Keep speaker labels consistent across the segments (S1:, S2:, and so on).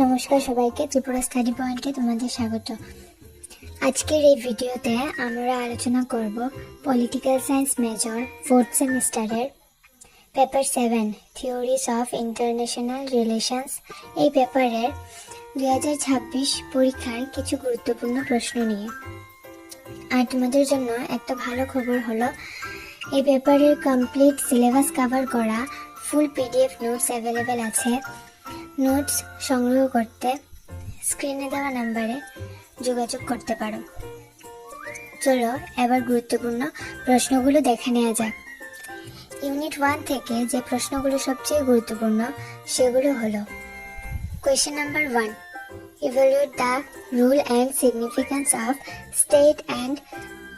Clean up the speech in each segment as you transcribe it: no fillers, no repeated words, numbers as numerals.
S1: নমস্কার সবাইকে, ত্রিপুরা স্টাডি পয়েন্টে তোমাদের স্বাগত। আজকের এই ভিডিওতে আমরা আলোচনা করব পলিটিক্যাল সায়েন্স মেজর 4th সেমিস্টারের paper 7 theories of international relations. এই পেপারের 2026 পরীক্ষার কিছু গুরুত্বপূর্ণ প্রশ্ন নিয়ে। আর তোমাদের জন্য একটা ভালো খবর হলো, এই পেপারের কমপ্লিট সিলেবাস কভার করা ফুল পিডিএফ নোটস অ্যাভেলেবেল আছে। নোটস সংগ্রহ করতে স্ক্রিনে দেওয়া নাম্বারে যোগাযোগ করতে পারো। চলো এবার গুরুত্বপূর্ণ প্রশ্নগুলো দেখে নেওয়া যাক। ইউনিট 1 থেকে যে প্রশ্নগুলো সবচেয়ে গুরুত্বপূর্ণ সেগুলো হলো: question number 1, evaluate the role and significance of state and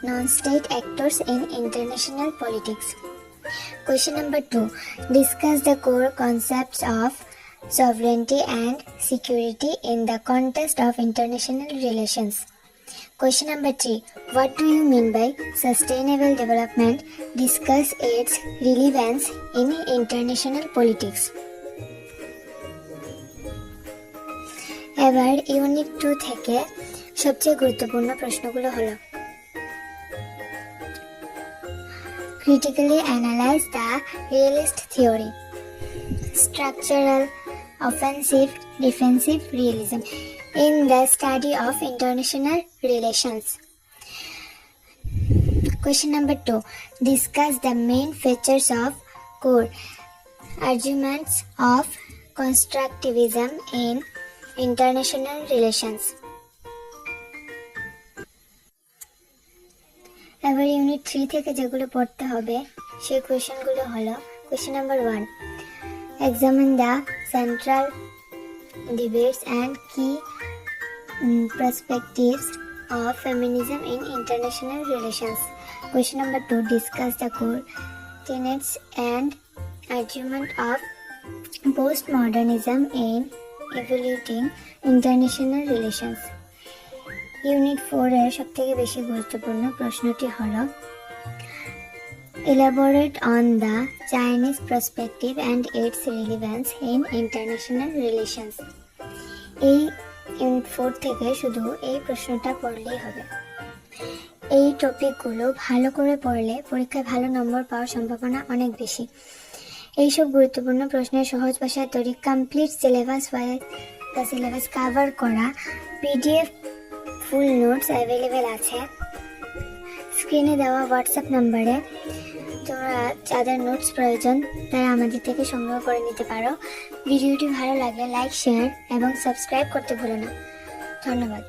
S1: non-state actors in international politics. Question number 2, discuss the core concepts of sovereignty and security in the context of international relations. Question number 3, what do you mean by sustainable development? Discuss its relevance in international politics. এবার unit 2 থেকে সবচেয়ে গুরুত্বপূর্ণ প্রশ্নগুলো হলো: critically analyze the realist theory, structural, offensive, defensive realism in the study of international relations. Question number 2, discuss the main features of core arguments of constructivism in international relations. এবার unit 3 থেকে যেগুলো পড়তে হবে সেই কোয়েশ্চেনগুলো হলো: question number 1, examine the central debates and key perspectives of feminism in international relations. Question number 2, discuss the core tenets and argument of post modernism in evaluating international relations. Unit 4 এর সবথেকে বেশি গুরুত্বপূর্ণ প্রশ্নটি হলো: elaborate on the Chinese perspective and its relevance in international relations. এই unit 4 থেকে শুধু এই প্রশ্নটা পড়লেই হবে। এই টপিকগুলো ভালো করে পড়লে পরীক্ষায় ভালো নম্বর পাওয়ার সম্ভাবনা অনেক বেশি। এইসব গুরুত্বপূর্ণ প্রশ্নের সহজ ভাষায় তৈরি কমপ্লিট সিলেবাস কভার করা পিডিএফ ফুল নোটস অ্যাভেলেবেল আছে। স্ক্রিনে দেওয়া হোয়াটসঅ্যাপ নাম্বারে তোমরা যাদের নোটস প্রয়োজন তারা আমাদের থেকে সংগ্রহ করে নিতে পারো। ভিডিওটি ভালো লাগলে লাইক, শেয়ার এবং সাবস্ক্রাইব করতে ভুলো না। ধন্যবাদ।